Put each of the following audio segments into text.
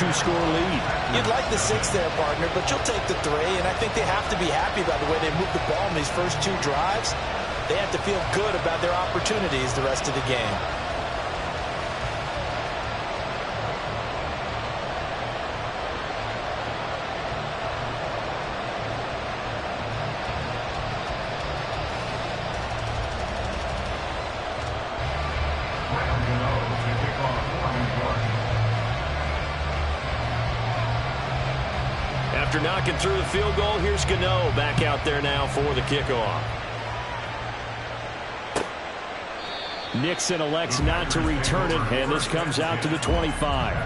2-score lead. You'd like the 6 there, partner, but you'll take the 3, and I think they have to be happy about the way they moved the ball in these first 2 drives. They have to feel good about their opportunities the rest of the game. After knocking through the field goal, here's Gano back out there now for the kickoff. Nixon elects not to return it, and this comes out to the 25.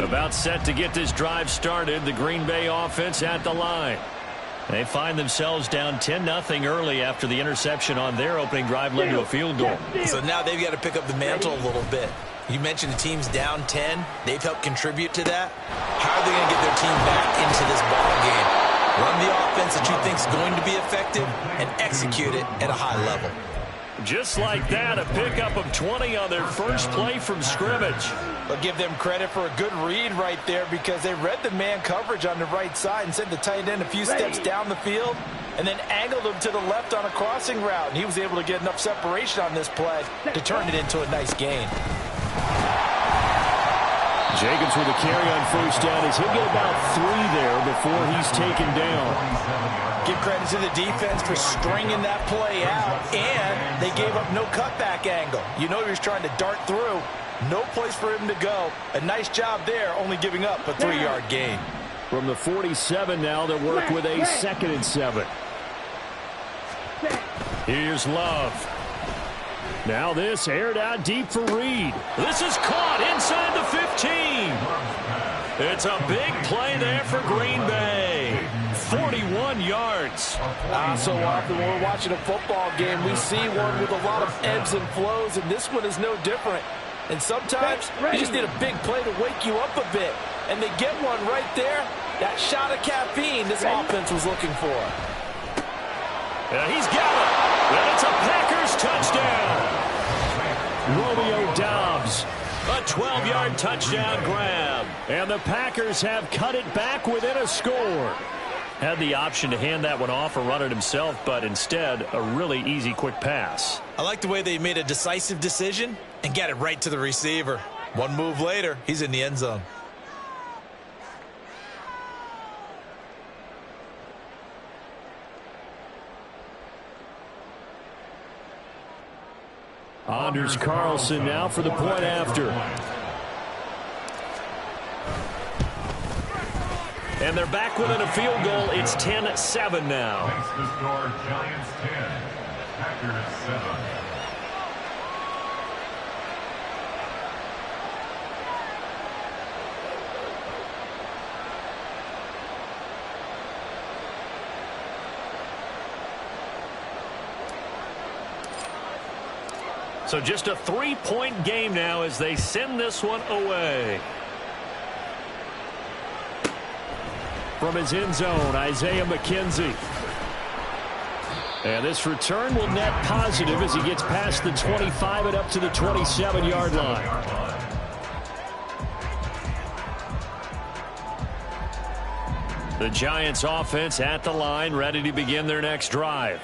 About set to get this drive started, the Green Bay offense at the line. They find themselves down 10-0 early after the interception on their opening drive led to a field goal. So now they've got to pick up the mantle a little bit. You mentioned the team's down 10. They've helped contribute to that. How are they going to get their team back into this ball game? Run the offense that you think is going to be effective and execute it at a high level. Just like that, a pickup of 20 on their first play from scrimmage. But give them credit for a good read right there because they read the man coverage on the right side and sent the tight end a few steps down the field and then angled him to the left on a crossing route. And he was able to get enough separation on this play to turn it into a nice gain. Jacobs with a carry on first down as he'll get about 3 there before he's taken down. Give credit to the defense for stringing that play out, and they gave up no cutback angle. You know he was trying to dart through. No place for him to go. A nice job there, only giving up a 3-yard gain. From the 47 now, they'll work with a 2nd and 7. Here's Love. Now this aired out deep for Reed. This is caught inside the 15. It's a big play there for Green Bay. 41 yards. So often when we're watching a football game, we see one with a lot of ebbs and flows, and this one is no different. And sometimes you just need a big play to wake you up a bit. And they get one right there. That shot of caffeine this offense was looking for. And he's got it. And it's a Packers touchdown. Romeo Doubs. A 12-yard touchdown grab. And the Packers have cut it back within a score. Had the option to hand that one off or run it himself, but instead, a really easy, quick pass. I like the way they made a decisive decision and got it right to the receiver. One move later, he's in the end zone. Anders Carlson now for the point after. And they're back within a field goal. It's 10-7 now. Makes the score Giants 10, Packers 7. So just a 3-point game now as they send this one away. From his end zone, Isaiah McKenzie. And this return will net positive as he gets past the 25 and up to the 27-yard line. The Giants offense at the line, ready to begin their next drive.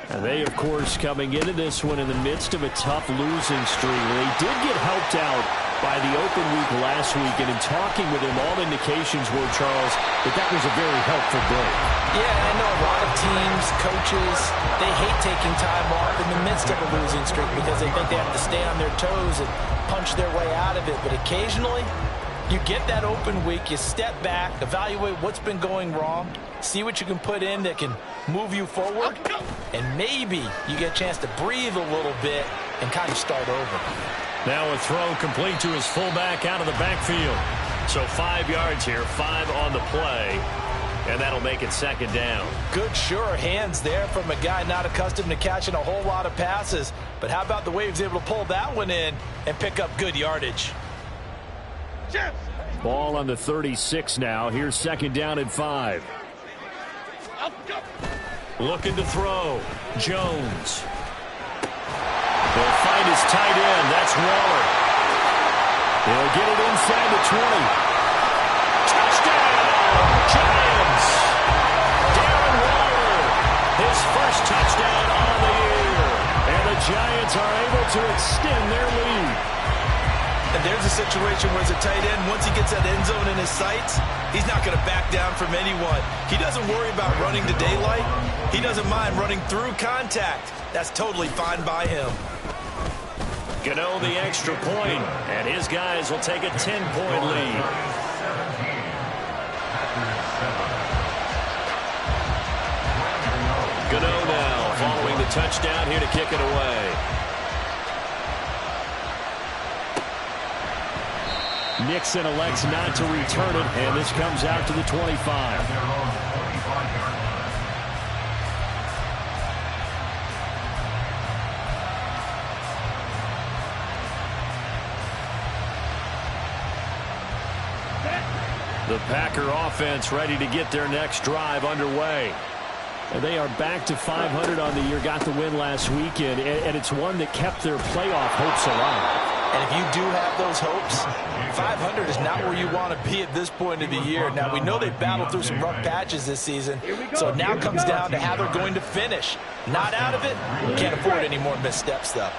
And they, of course, coming into this one in the midst of a tough losing streak. They did get helped out by the open week last week, and in talking with him, all indications were, Charles, that was a very helpful break. Yeah, I know a lot of teams, coaches, they hate taking time off in the midst of a losing streak because they think they have to stay on their toes and punch their way out of it. But occasionally, you get that open week, you step back, evaluate what's been going wrong, see what you can put in that can move you forward, and maybe you get a chance to breathe a little bit and kind of start over. Now a throw complete to his fullback out of the backfield. So 5 yards here, 5 on the play, and that'll make it 2nd down. Good, sure hands there from a guy not accustomed to catching a whole lot of passes. But how about the way he was able to pull that one in and pick up good yardage? Ball on the 36 now. Here's second down and 5. Looking to throw. Jones. They'll find his tight end. That's Waller. They'll get it inside the 20. Touchdown! Giants! Darren Waller. His first touchdown on the year. And the Giants are able to extend their lead. And there's a situation where as a tight end, once he gets that end zone in his sights, he's not going to back down from anyone. He doesn't worry about running to daylight. He doesn't mind running through contact. That's totally fine by him. Gano the extra point, and his guys will take a 10-point lead. Gano now following the touchdown here to kick it away. Nixon elects not to return it, and this comes out to the 25. The Packer offense ready to get their next drive underway. And they are back to 500 on the year, got the win last weekend, and it's one that kept their playoff hopes alive. And if you do have those hopes, 500 is not where you want to be at this point of the year. Now, we know they've battled through some rough patches this season, so it now comes down to how they're going to finish. Not out of it, can't afford any more missteps, though.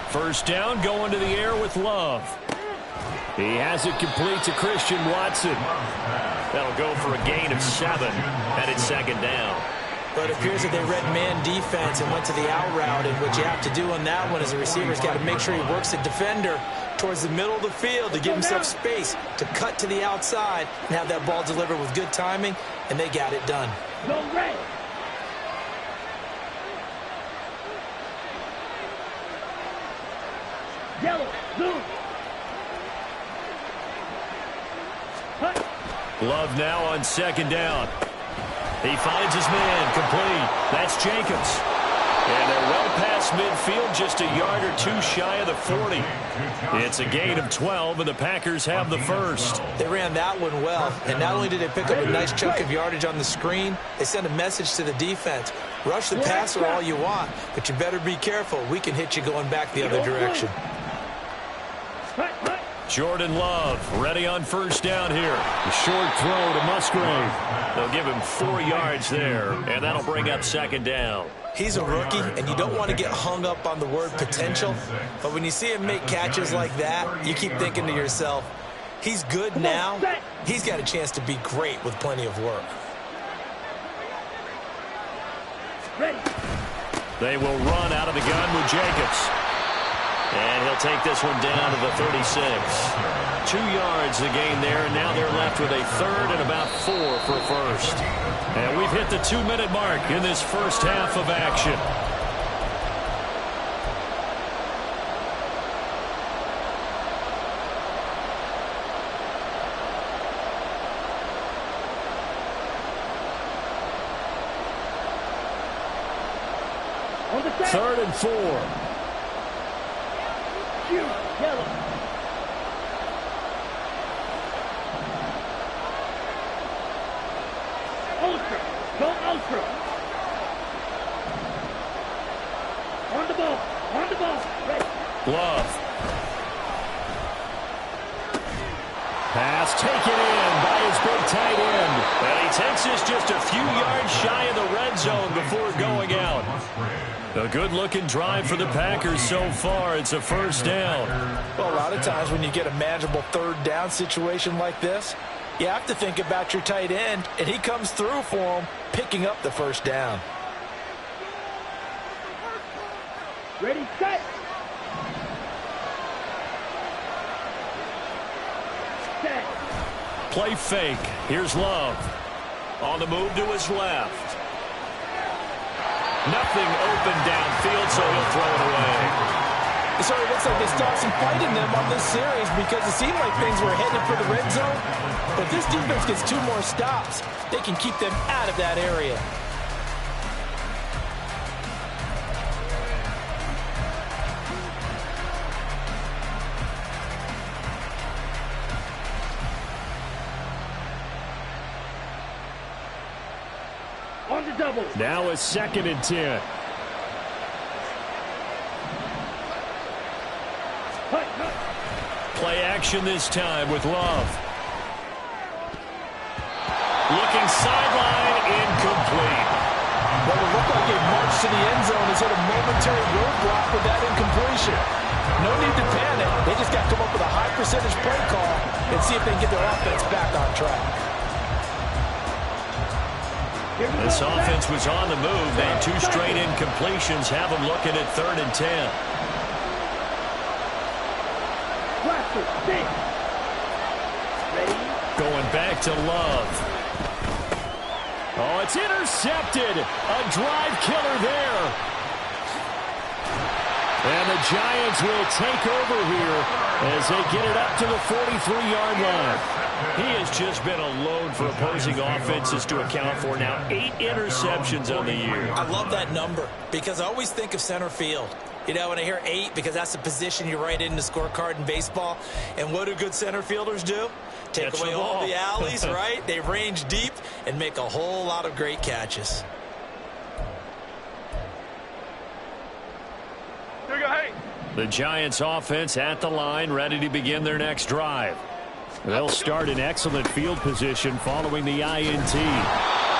First down, going to the air with Love. He has it complete to Christian Watson. That'll go for a gain of 7, and it's second down. But it appears that they read man defense and went to the out route, and what you have to do on that one is the receiver's got to make sure he works the defender towards the middle of the field to give himself space to cut to the outside and have that ball delivered with good timing, and they got it done. Go red. Yellow, blue. Love now on second down. He finds his man, complete. That's Jacobs. And they're well past midfield, just a yard or two shy of the 40. It's a gain of 12, and the Packers have the first. They ran that one well, and not only did they pick up a nice chunk of yardage on the screen, they sent a message to the defense. Rush the passer all you want, but you better be careful. We can hit you going back the other direction. Jordan Love ready on first down here. A short throw to Musgrave. They'll give him 4 yards there, and that'll bring up second down. He's a rookie, and you don't want to get hung up on the word potential, but when you see him make catches like that, you keep thinking to yourself, he's good now. He's got a chance to be great with plenty of work. They will run out of the gun with Jacobs. And he'll take this one down to the 36. 2 yards the gain there, and now they're left with a third and about 4 for first. And we've hit the 2-minute mark in this first half of action. Third and 4. Yellow. Ultra. Go ultra. On the ball. On the ball. Ready. Love. Pass taken in by his big tight end. And he takes this just a few yards shy of the red zone before going out. A good-looking drive for the Packers so far. It's a first down. Well, a lot of times when you get a manageable third down situation like this, you have to think about your tight end, and he comes through for him, picking up the first down. Ready, set. Set. Play fake. Here's Love. On the move to his left. Nothing open downfield, so he'll throw it away. So it looks like they start some fight in them on this series because it seemed like things were headed for the red zone. But if this defense gets 2 more stops, they can keep them out of that area. On the double. Now a 2nd and 10. Play action this time with Love. Looking sideline, incomplete. Well, it looked like a march to the end zone has hit a momentary roadblock with that incompletion. No need to panic. They just got to come up with a high percentage play call and see if they can get their offense back on track. This offense was on the move. They had 2 straight incompletions. Have them looking at 3rd and 10. Going back to Love. Oh, it's intercepted. A drive killer there. And the Giants will take over here as they get it up to the 43-yard line. He has just been a load for opposing offenses to account for. Now 8 interceptions on the year. I love that number because I always think of center field. You know, when I hear 8, because that's the position you write in the scorecard in baseball. And what do good center fielders do? Take away all the alleys, right? They range deep and make a whole lot of great catches. Here we go, hey. The Giants offense at the line, ready to begin their next drive. They'll start in excellent field position following the INT.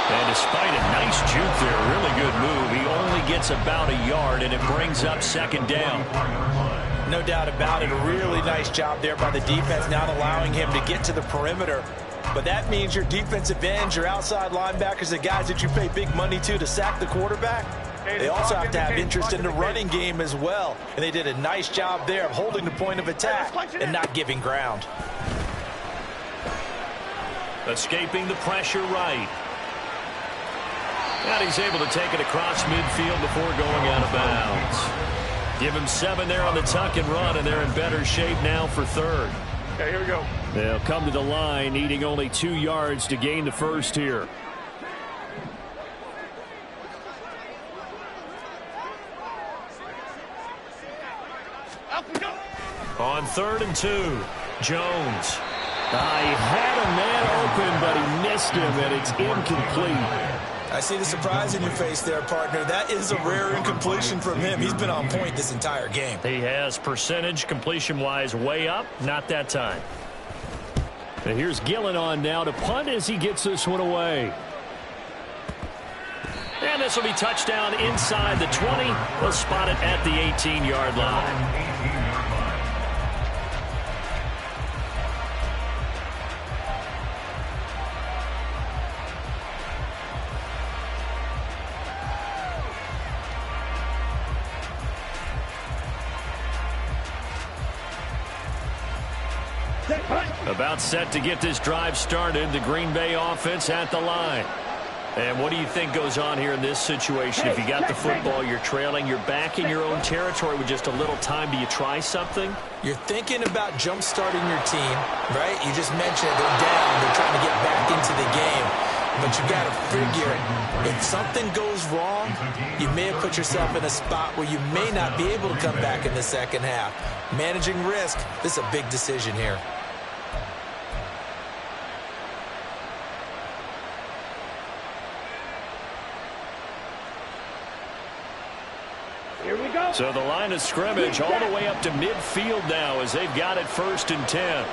And despite a nice juke there, really good move, he only gets about a yard, and it brings up 2nd down. No doubt about it. A really nice job there by the defense, not allowing him to get to the perimeter. But that means your defensive ends, your outside linebackers, the guys that you pay big money to sack the quarterback, they also have to have interest in the running game as well. And they did a nice job there of holding the point of attack and not giving ground. Escaping the pressure right. And he's able to take it across midfield before going out of bounds. Give him 7 there on the tuck and run, and they're in better shape now for 3rd. Okay, here we go. They'll come to the line, needing only 2 yards to gain the first here. On 3rd and 2, Jones. He had a man open, but he missed him, and it's incomplete. I see the surprise in your face there, partner. That is a rare incompletion from him. He's been on point this entire game. He has percentage completion-wise way up, not that time. And here's Gillen on now to punt as he gets this one away. And this will be touchdown inside the 20. They'll spot it at the 18-yard line. About set to get this drive started. The Green Bay offense at the line. And what do you think goes on here in this situation? If you got the football, you're trailing, you're back in your own territory with just a little time. Do you try something? You're thinking about jump-starting your team, right? You just mentioned it. They're down. They're trying to get back into the game. But you got to figure, if something goes wrong, you may have put yourself in a spot where you may not be able to come back in the second half. Managing risk, this is a big decision here. Here we go. So the line of scrimmage all the way up to midfield now as they've got it 1st and 10.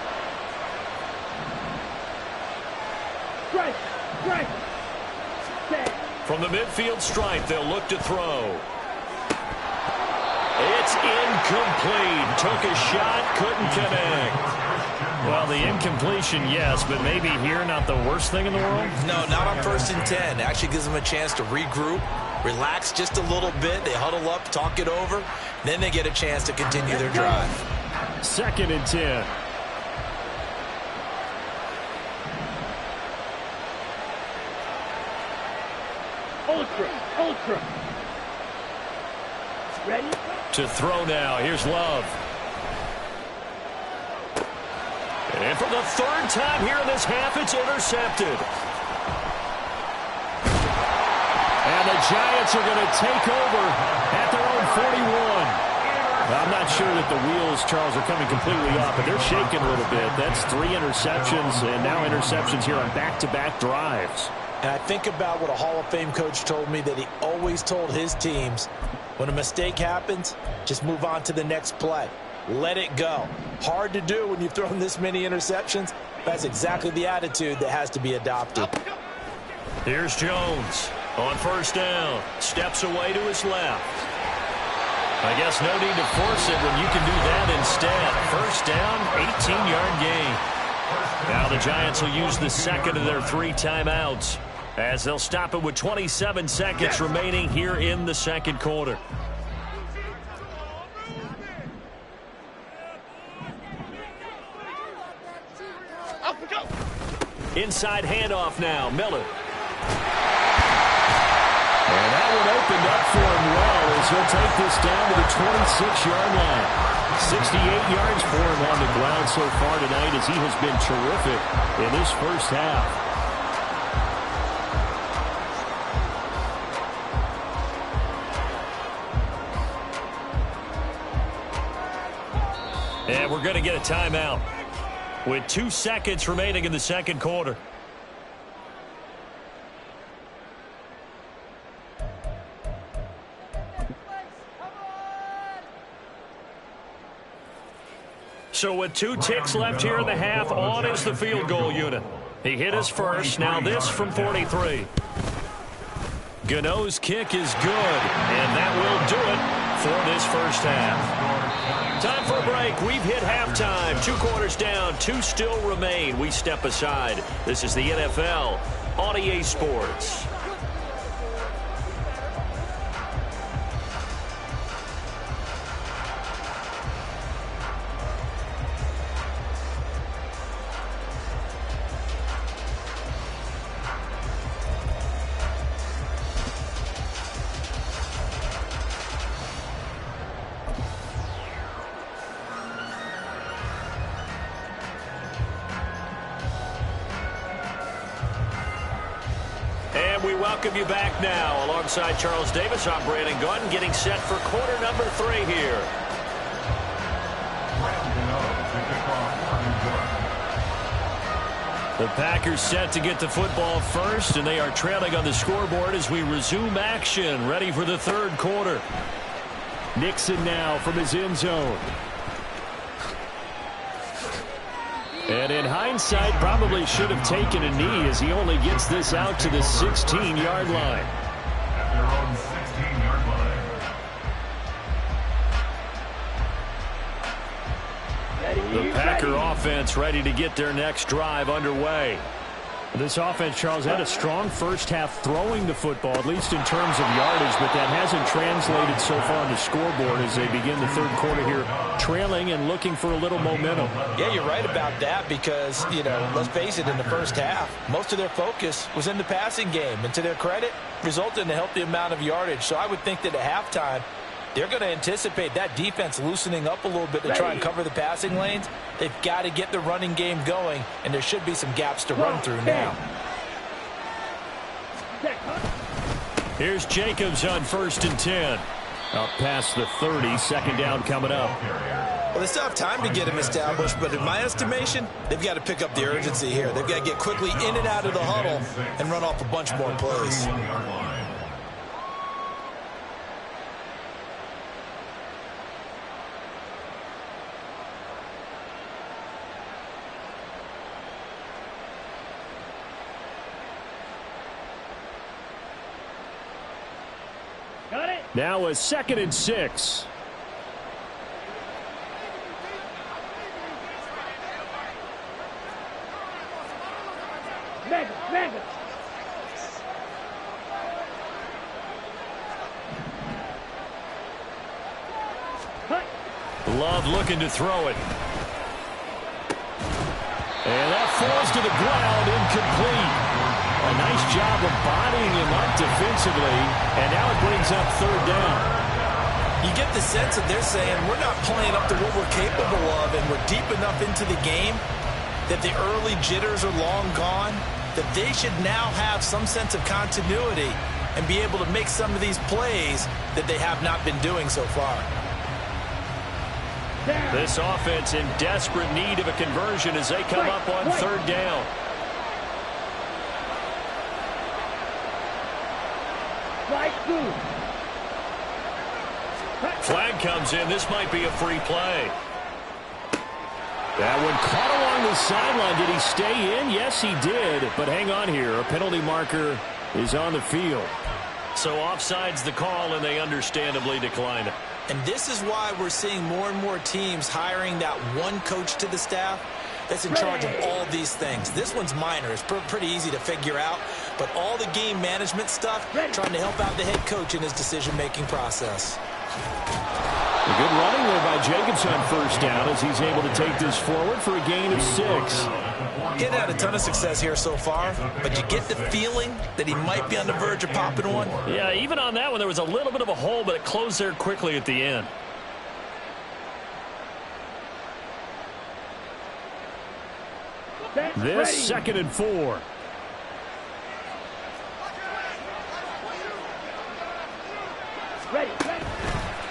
Strike. Strike. From the midfield stripe, they'll look to throw. It's incomplete. Took a shot, couldn't connect. Well, the incompletion, yes, but maybe here not the worst thing in the world? No, not on 1st and 10. Actually gives them a chance to regroup, relax just a little bit. They huddle up, talk it over. Then they get a chance to continue their drive. 2nd and 10. Ultra. Ready? To throw now. Here's Love. And for the 3rd time here in this half, it's intercepted. And the Giants are going to take over at their own 41. I'm not sure that the wheels, Charles, are coming completely off, but they're shaking a little bit. That's 3 interceptions, and now interceptions here on back-to-back drives. And I think about what a Hall of Fame coach told me that he always told his teams, when a mistake happens, just move on to the next play. Let it go. Hard to do when you've thrown this many interceptions. That's exactly the attitude that has to be adopted. Here's Jones on first down. Steps away to his left. I guess no need to force it when you can do that instead. First down, 18-yard gain. Now the Giants will use the second of their 3 timeouts, as they'll stop it with 27 seconds remaining here in the second quarter. Inside handoff now, Miller. And that one opened up for him well as he'll take this down to the 26-yard line. 68 yards for him on the ground so far tonight, as he has been terrific in this first half. And we're going to get a timeout with 2 seconds remaining in the second quarter. So with 2 ticks left here in the half, on is the field goal unit. He hit his first. Now this from 43. Gano's kick is good, and that will do it for this first half. Time for a break. We've hit halftime. 2 quarters down, 2 still remain. We step aside. This is the NFL on EA Sports. We welcome you back now. Alongside Charles Davis, I'm Brandon Gunn, getting set for quarter number 3 here. The Packers set to get the football first, and they are trailing on the scoreboard as we resume action, ready for the third quarter. Nixon now from his end zone. And in hindsight, probably should have taken a knee, as he only gets this out to the 16-yard line. At their own 16-yard line. The Packer offense ready to get their next drive underway. This offense, Charles, had a strong first half throwing the football, at least in terms of yardage, but that hasn't translated so far on the scoreboard as they begin the third quarter here, trailing and looking for a little momentum. Yeah, you're right about that because, let's face it, in the first half, most of their focus was in the passing game, and to their credit, resulted in a healthy amount of yardage. So I would think that at halftime, they're going to anticipate that defense loosening up a little bit to try and cover the passing lanes. They've got to get the running game going, and there should be some gaps to run through now. Here's Jacobs on 1st and 10. Up past the 30, second down coming up. Well, they still have time to get him established, but in my estimation, they've got to pick up the urgency here. They've got to get quickly in and out of the huddle and run off a bunch more plays. Now a 2nd and 6. Mega. Love looking to throw it. And that falls to the ground, incomplete. A nice job of bodying him up defensively, and now it brings up third down. You get the sense that they're saying we're not playing up to what we're capable of, and we're deep enough into the game that the early jitters are long gone, that they should now have some sense of continuity and be able to make some of these plays that they have not been doing so far. This offense in desperate need of a conversion as they come up on third down. Flag comes in. This might be a free play. That one caught along the sideline. Did he stay in? Yes, he did. But hang on here. A penalty marker is on the field. So offside's the call, and they understandably declined it. And this is why we're seeing more and more teams hiring that one coach to the staff that's in charge of all these things. This one's minor. It's pretty easy to figure out. But all the game management stuff, trying to help out the head coach in his decision-making process. A good running there by Jacobs on first down as he's able to take this forward for a gain of 6. He had a ton of success here so far, but you get the feeling that he might be on the verge of popping one. Yeah, even on that one, there was a little bit of a hole, but it closed there quickly at the end. This 2nd and 4. Ready.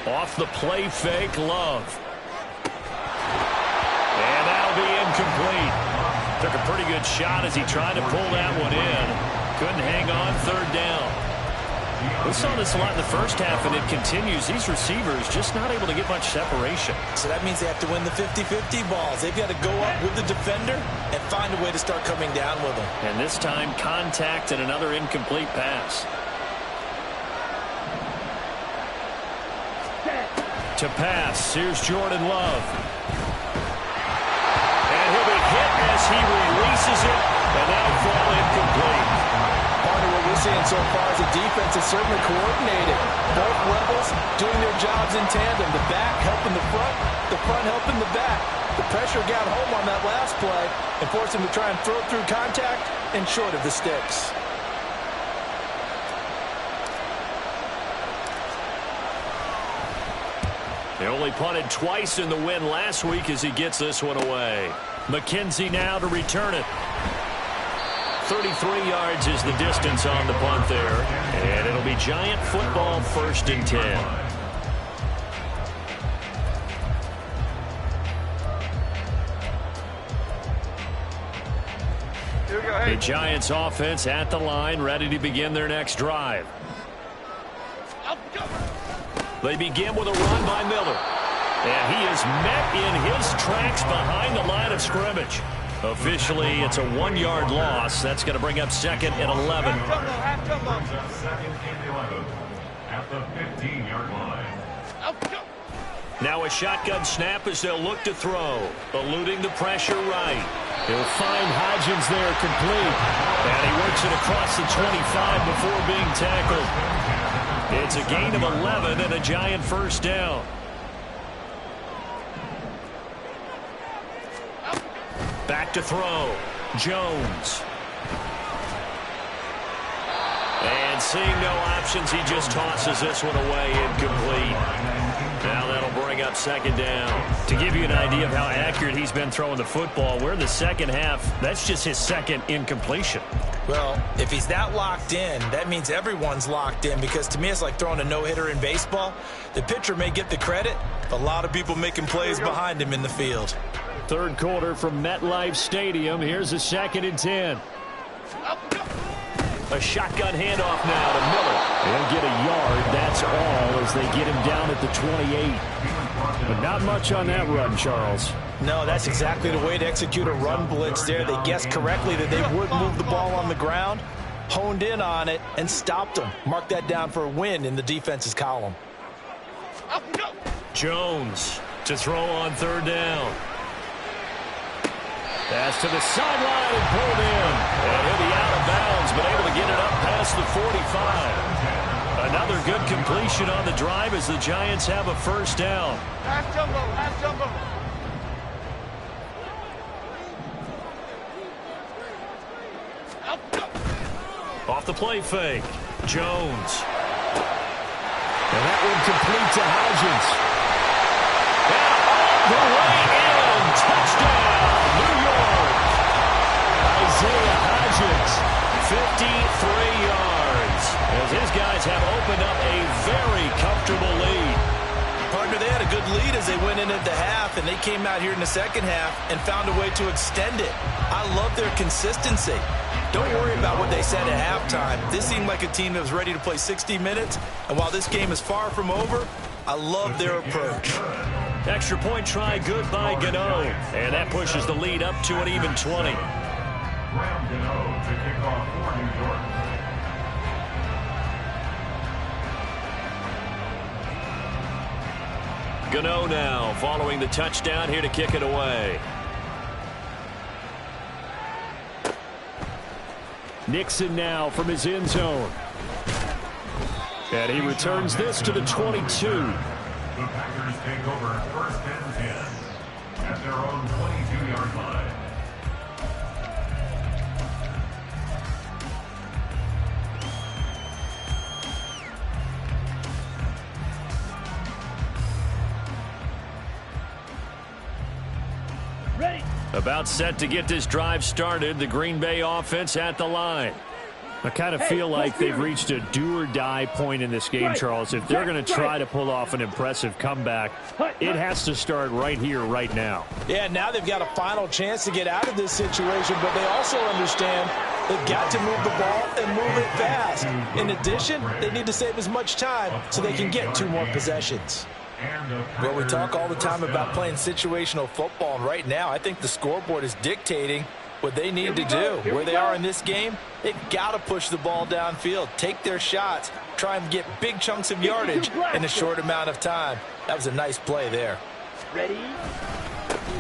Off the play fake, Love. And that'll be incomplete. Took a pretty good shot as he tried to pull that one in. Couldn't hang on, 3rd down. We saw this a lot in the first half, and it continues. These receivers just not able to get much separation. So that means they have to win the 50-50 balls. They've got to go up with the defender and find a way to start coming down with them. And this time, contact and another incomplete pass. To pass, here's Jordan Love. And he'll be hit as he releases it, and that'll fall incomplete. Part of what we're seeing so far is the defense is certainly coordinated. Both levels doing their jobs in tandem. The back helping the front helping the back. The pressure got home on that last play and forced him to try and throw through contact and short of the sticks. They only punted twice in the win last week as he gets this one away. McKenzie now to return it. 33 yards is the distance on the punt there. And it'll be Giant football, 1st and 10. The Giants offense at the line, ready to begin their next drive. They begin with a run by Miller. And he is met in his tracks behind the line of scrimmage. Officially, it's a 1-yard loss. That's going to bring up 2nd and 11. Second and 11 at the 15-yard line. Now a shotgun snap as they'll look to throw. Eluding the pressure right. He'll find Hodgins there complete. And he works it across the 25 before being tackled. It's a gain of 11 and a Giant 1st down. Back to throw. Jones. And seeing no options, he just tosses this one away incomplete. Now that'll bring up 2nd down. To give you an idea of how accurate he's been throwing the football, we're in the second half. That's just his 2nd incompletion. Well, if he's that locked in, that means everyone's locked in, because to me it's like throwing a no-hitter in baseball. The pitcher may get the credit, but a lot of people making plays behind him in the field. 3rd quarter from MetLife Stadium. Here's a 2nd and 10. A shotgun handoff now to Miller. They'll get a yard, that's all, as they get him down at the 28. But not much on that run, Charles. No, that's exactly the way to execute a run blitz there. They guessed correctly that they would move the ball on the ground, honed in on it, and stopped them. Mark that down for a win in the defense's column. Jones to throw on 3rd down. Pass to the sideline and pulled in. And he'll be out of bounds, but able to get it up past the 45. Another good completion on the drive as the Giants have a 1st down. Half jumbo. Off the play fake. Jones. And that one complete to Hodgins. And all the way in. Touchdown, New York. Isaiah Hodgins, 53 yards. As his guys have opened up a very comfortable lead. Partner, they had a good lead is they went in at the half, and they came out here in the second half and found a way to extend it. I love their consistency. Don't worry about what they said at halftime. This seemed like a team that was ready to play 60 minutes, and while this game is far from over, I love their approach. Extra point try good by Gano, and that pushes the lead up to an even 20. Graham Gano to kick off for New York. Gano now following the touchdown here to kick it away. Nixon now from his end zone. And he returns this to the 22. The Packers take over first and 10 at their own 22-yard line. Ready. About set to get this drive started. The Green Bay offense at the line. I kind of feel like they've reached a do-or-die point in this game, Charles. If they're going to try to pull off an impressive comeback, it has to start right here, right now. Yeah, now they've got a final chance to get out of this situation, but they also understand they've got to move the ball and move it fast. In addition, they need to save as much time so they can get 2 more possessions. Well, we talk all the time about playing situational football, and right now I think the scoreboard is dictating what they need to do. Where they are in this game, they've got to push the ball downfield, take their shots, try and get big chunks of yardage in a short amount of time. That was a nice play there. Ready.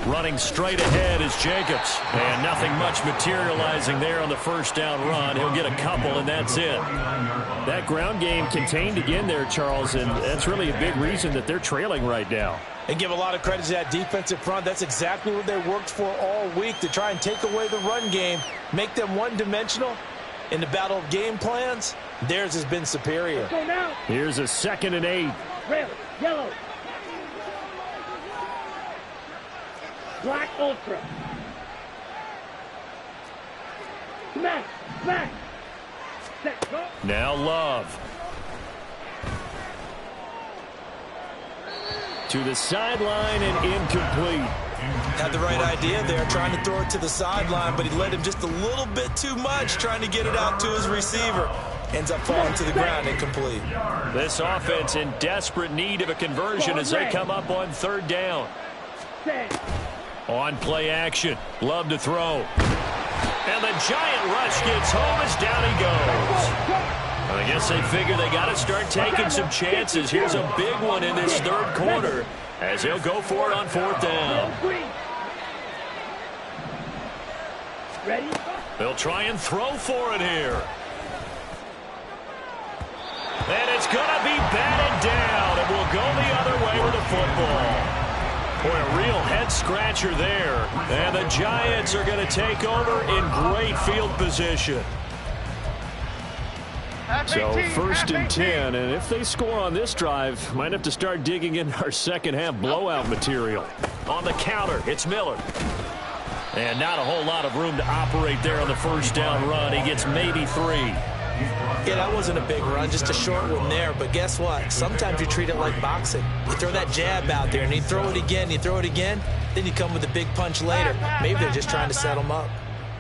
Running straight ahead is Jacobs. And nothing much materializing there on the first down run. He'll get a couple, and that's it. That ground game contained again there, Charles, and that's really a big reason that they're trailing right now. And give a lot of credit to that defensive front. That's exactly what they worked for all week, to try and take away the run game, make them one-dimensional. In the battle of game plans, theirs has been superior. Go now. Here's a 2nd and 8. Red, yellow. Black ultra. Smack, smack. Set, go. Now Love. To the sideline and incomplete. Had the right idea there, trying to throw it to the sideline, but he led him just a little bit too much, trying to get it out to his receiver. Ends up falling to the ground, incomplete. This offense in desperate need of a conversion as they come up on 3rd down. On play action. Love to throw. And the giant rush gets home as down he goes. I guess they figure they got to start taking some chances. Here's a big one in this 3rd quarter as he'll go for it on 4th down. Ready? They'll try and throw for it here. And it's going to be batted down, and we'll go the other way with the football. Boy, a real head-scratcher there. And the Giants are going to take over in great field position. So 1st and 10, and if they score on this drive, might have to start digging in our second-half blowout material. On the counter, it's Miller. And not a whole lot of room to operate there on the first down run. He gets maybe 3. Yeah, that wasn't a big run, just a short one there. But guess what? Sometimes you treat it like boxing. You throw that jab out there, and you throw it again, then you come with a big punch later. Maybe they're just trying to set them up.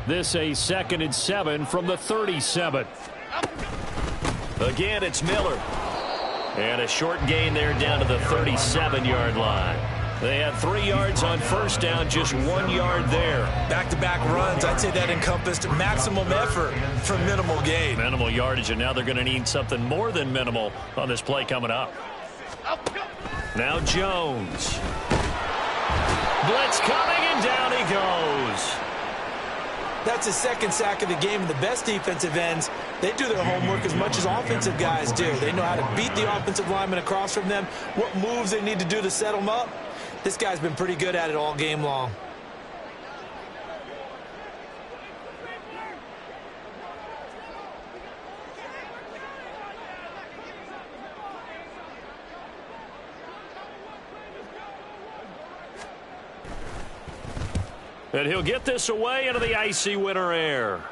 This a 2nd and 7 from the 37. Again, it's Miller. And a short gain there down to the 37-yard line. They had 3 yards on first down, just 1 yard there. Back-to-back runs, I'd say that encompassed maximum effort for minimal gain. Minimal yardage, and now they're going to need something more than minimal on this play coming up. Now Jones. Blitz coming, and down he goes. That's his 2nd sack of the game, and the best defensive ends, they do their homework as much as offensive guys do. They know how to beat the offensive lineman across from them, what moves they need to do to set them up. This guy's been pretty good at it all game long. And he'll get this away into the icy winter air.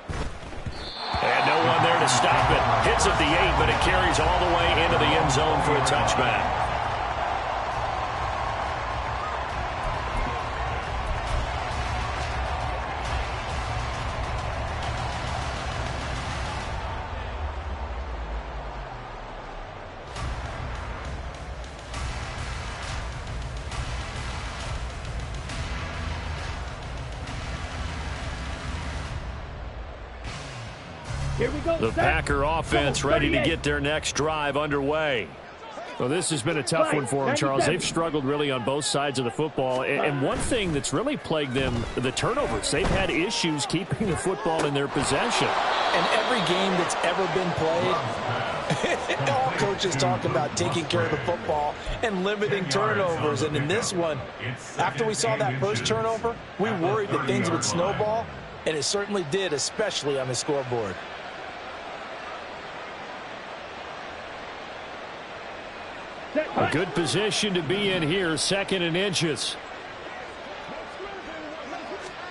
And no one there to stop it. Hits at the 8, but it carries all the way into the end zone for a touchback. Here we go. The set. Packer offense Double ready to 38. get their next drive underway. Well, this has been a tough one for them, Charles. They've struggled really on both sides of the football. And one thing that's really plagued them, the turnovers. They've had issues keeping the football in their possession. And every game that's ever been played, all coaches talk about taking care of the football and limiting turnovers. And in this one, after we saw that first turnover, we worried that things would snowball, and it certainly did, especially on the scoreboard. A good position to be in here, 2nd and inches.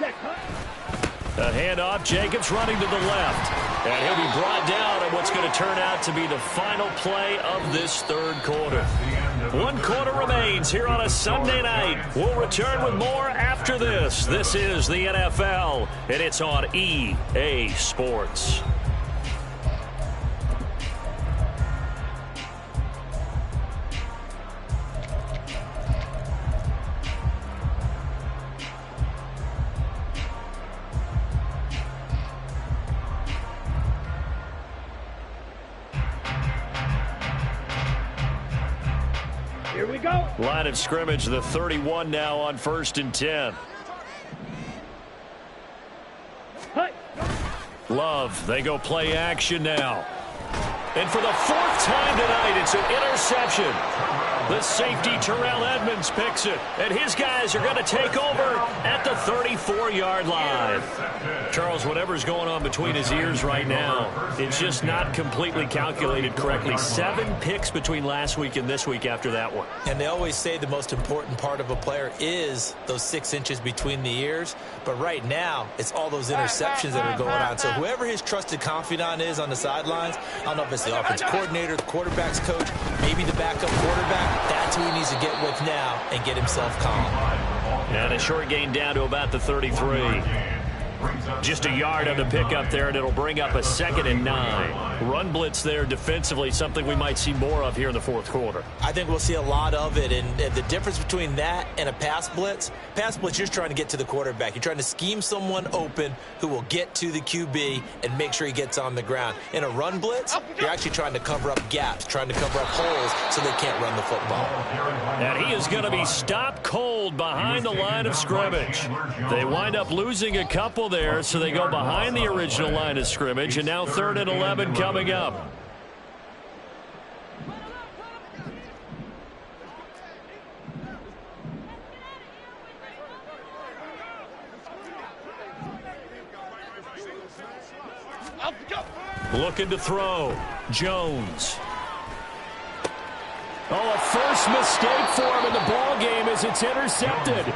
A handoff, Jacobs running to the left. And he'll be brought down on what's going to turn out to be the final play of this third quarter. 1 quarter remains here on a Sunday night. We'll return with more after this. This is the NFL, and it's on EA Sports. Here we go. Line of scrimmage, the 31 now on 1st and 10. Hut. Love, they go play action now. And for the 4th time tonight, it's an interception. The safety, Terrell Edmonds, picks it. And his guys are going to take over at the 34-yard line. Charles, whatever's going on between his ears right now, it's just not completely calculated correctly. 7 picks between last week and this week after that one. And they always say the most important part of a player is those 6 inches between the ears. But right now, it's all those interceptions that are going on. So whoever his trusted confidant is on the sidelines, I don't know if it's the offense coordinator, the quarterback's coach, maybe the backup quarterback, that's who he needs to get with now and get himself calm. And a short gain down to about the 33. Just a yard on the pickup there, and it'll bring up a 2nd and 9. Run blitz there defensively, something we might see more of here in the 4th quarter. I think we'll see a lot of it, and the difference between that and a pass blitz, you're just trying to get to the quarterback. You're trying to scheme someone open who will get to the QB and make sure he gets on the ground. In a run blitz, you're actually trying to cover up gaps, trying to cover up holes so they can't run the football. And he is going to be stopped cold behind the line of scrimmage. They wind up losing a couple there, so they go behind the original line of scrimmage, and now 3rd and 11 coming up. Looking to throw. Jones. Oh, a first mistake for him in the ball game as it's intercepted.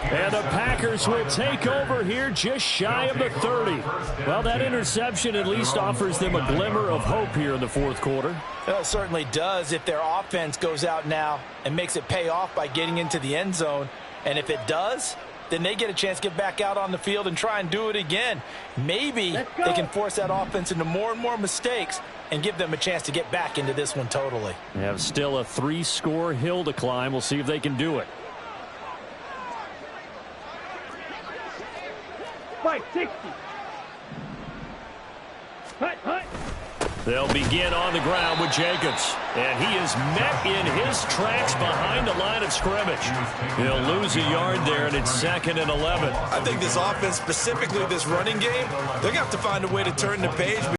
And the Packers will take over here just shy of the 30. Well, that interception at least offers them a glimmer of hope here in the 4th quarter. Well, it certainly does if their offense goes out now and makes it pay off by getting into the end zone. And if it does, then they get a chance to get back out on the field and try and do it again. Maybe they can force that offense into more and more mistakes and give them a chance to get back into this one totally. They have still a 3-score hill to climb. We'll see if they can do it. 560. Hut. They'll begin on the ground with Jacobs. And he is met in his tracks behind the line of scrimmage. He'll lose a yard there, and it's 2nd and 11. I think this offense, specifically this running game, they're going to have to find a way to turn the page.